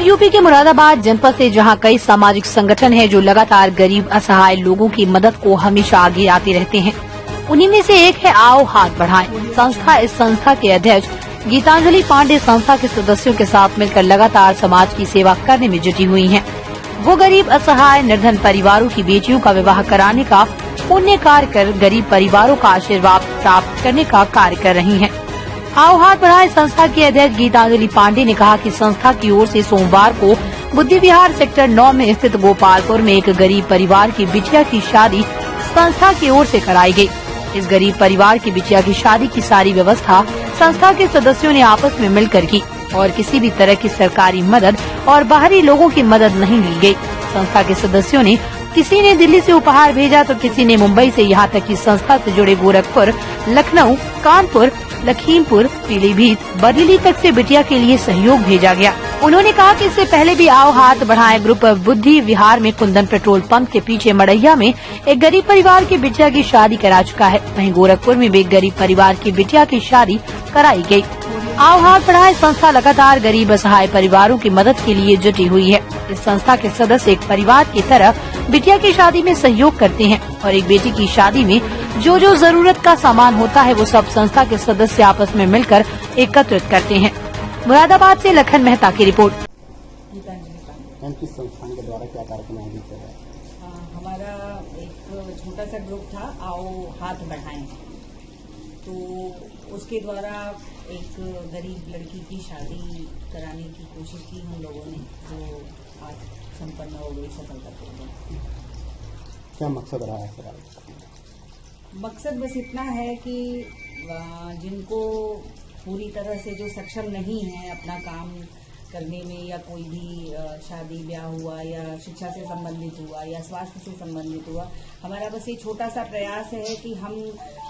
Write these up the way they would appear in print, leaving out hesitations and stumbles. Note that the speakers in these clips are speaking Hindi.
फिलहाल यूपी के मुरादाबाद जनपद से जहां कई सामाजिक संगठन हैं जो लगातार गरीब असहाय लोगों की मदद को हमेशा आगे आते रहते हैं, उन्हीं में से एक है आओ हाथ बढ़ाएं संस्था। इस संस्था के अध्यक्ष गीतांजलि पांडे संस्था के सदस्यों के साथ मिलकर लगातार समाज की सेवा करने में जुटी हुई हैं। वो गरीब असहाय निर्धन परिवारों की बेटियों का विवाह कराने का पुण्य कार्य कर गरीब परिवारों का आशीर्वाद प्राप्त करने का कार्य कर रही हैं। आओ हाथ बढ़ाएं संस्था के अध्यक्ष गीतांजलि पांडे ने कहा कि संस्था की ओर से सोमवार को बुद्धि विहार सेक्टर 9 में स्थित गोपालपुर में एक गरीब परिवार की बिटिया की शादी संस्था की ओर से कराई गई। इस गरीब परिवार की बिटिया की शादी की सारी व्यवस्था संस्था के सदस्यों ने आपस में मिलकर की और किसी भी तरह की सरकारी मदद और बाहरी लोगों की मदद नहीं ली गई। संस्था के सदस्यों ने किसी ने दिल्ली से उपहार भेजा तो किसी ने मुंबई से, यहाँ तक कि संस्था से जुड़े गोरखपुर, लखनऊ, कानपुर, लखीमपुर, पीलीभीत, बरेली तक से बिटिया के लिए सहयोग भेजा गया। उन्होंने कहा कि इससे पहले भी आओ हाथ बढ़ाएं ग्रुप बुद्धि विहार में कुंदन पेट्रोल पंप के पीछे मड़ैया में एक गरीब परिवार की बिटिया की शादी करा चुका है। वहीं गोरखपुर में भी एक गरीब परिवार की बिटिया की शादी कराई गई। आओ हाथ बढ़ाएं संस्था लगातार गरीब असहाय परिवारों की मदद के लिए जुटी हुई है। इस संस्था के सदस्य एक परिवार की तरह बिटिया की शादी में सहयोग करते हैं और एक बेटी की शादी में जो जो जरूरत का सामान होता है वो सब संस्था के सदस्य आपस में मिलकर एकत्रित करते हैं। मुरादाबाद से लखन मेहता की रिपोर्ट। किस संस्थान के द्वारा क्या कार्यक्रम आयोजित किया गया? हमारा एक छोटा सा ग्रुप था आओ हाथ बढ़ाएं, तो उसके द्वारा एक गरीब लड़की की शादी कराने की कोशिश की हम लोगों ने, जो आज संपन्न हो गई सफलतापूर्वक। क्या मकसद रहा है सर? मकसद बस इतना है कि जिनको पूरी तरह से जो सक्षम नहीं है अपना काम करने में, या कोई भी शादी ब्याह हुआ या शिक्षा से संबंधित हुआ या स्वास्थ्य से संबंधित हुआ, हमारा बस ये छोटा सा प्रयास है कि हम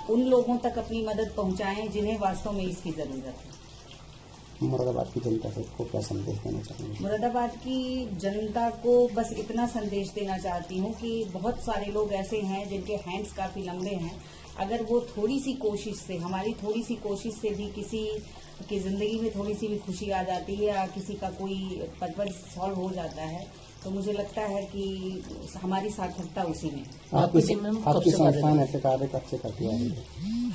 उन लोगों तक अपनी मदद पहुंचाएं जिन्हें वास्तव में इसकी जरूरत है। मुरादाबाद की जनता को क्या संदेश देना चाहेंगे? मुरादाबाद की जनता को बस इतना संदेश देना चाहती हूँ कि बहुत सारे लोग ऐसे हैं जिनके हैंड्स काफी लंबे हैं। अगर वो थोड़ी सी कोशिश से, हमारी थोड़ी सी कोशिश से भी किसी की जिंदगी में थोड़ी सी भी खुशी आ जाती है या किसी का कोई पर्पज सॉल्व हो जाता है, तो मुझे लगता है कि हमारी सार्थकता उसी में। आपकी संस्थान ऐसे कार्य कब से करती है?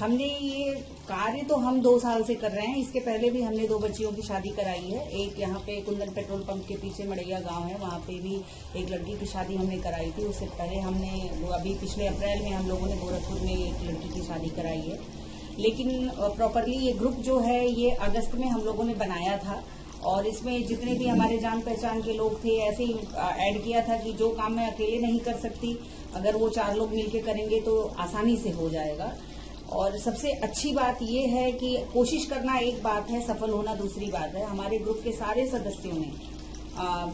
हमने ये कार्य तो हम 2 साल से कर रहे हैं। इसके पहले भी हमने 2 बच्चियों की शादी कराई है। एक यहाँ पे कुंदन पेट्रोल पंप के पीछे मड़ैया गांव है, वहाँ पे भी एक लड़की की शादी हमने कराई थी। उससे पहले हमने अभी पिछले अप्रैल में हम लोगों ने गोरखपुर में एक लड़की की शादी कराई है। लेकिन प्रॉपरली ये ग्रुप जो है ये अगस्त में हम लोगों ने बनाया था और इसमें जितने भी हमारे जान पहचान के लोग थे ऐसे ही ऐड किया था कि जो काम मैं अकेले नहीं कर सकती, अगर वो 4 लोग मिलके करेंगे तो आसानी से हो जाएगा। और सबसे अच्छी बात ये है कि कोशिश करना एक बात है, सफल होना दूसरी बात है। हमारे ग्रुप के सारे सदस्यों ने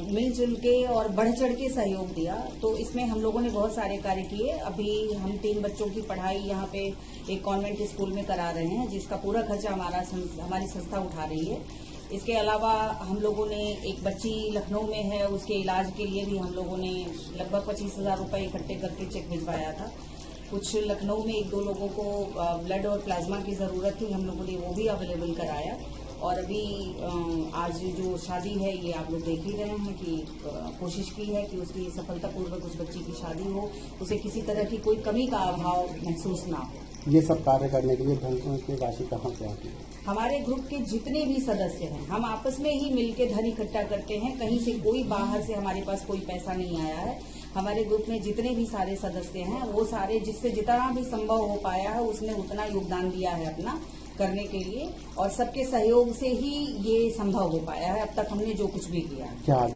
मिलजुल के और बढ़ चढ़ के सहयोग दिया, तो इसमें हम लोगों ने बहुत सारे कार्य किए। अभी हम 3 बच्चों की पढ़ाई यहाँ पे एक कॉन्वेंट स्कूल में करा रहे हैं, जिसका पूरा खर्चा हमारी संस्था उठा रही है। इसके अलावा हम लोगों ने एक बच्ची लखनऊ में है, उसके इलाज के लिए भी हम लोगों ने लगभग 25,000 रुपये इकट्ठे करके चेक भिजवाया था। कुछ लखनऊ में 1-2 लोगों को ब्लड और प्लाज्मा की जरूरत थी, हम लोगों ने वो भी अवेलेबल कराया। और अभी आज जो शादी है ये आप लोग देख ही रहे हैं कि कोशिश की है कि उसकी सफलतापूर्वक उस बच्ची की शादी हो, उसे किसी तरह की कोई कमी का अभाव महसूस ना हो। ये सब कार्य करने के लिए धन की राशि कहाँ से आती है? हमारे ग्रुप के जितने भी सदस्य हैं हम आपस में ही मिलकर धन इकट्ठा करते हैं। कहीं से कोई बाहर से हमारे पास कोई पैसा नहीं आया है। हमारे ग्रुप में जितने भी सारे सदस्य हैं वो सारे जिससे जितना भी संभव हो पाया है उसने उतना योगदान दिया है अपना करने के लिए, और सबके सहयोग से ही ये संभव हो पाया है अब तक हमने जो कुछ भी किया है।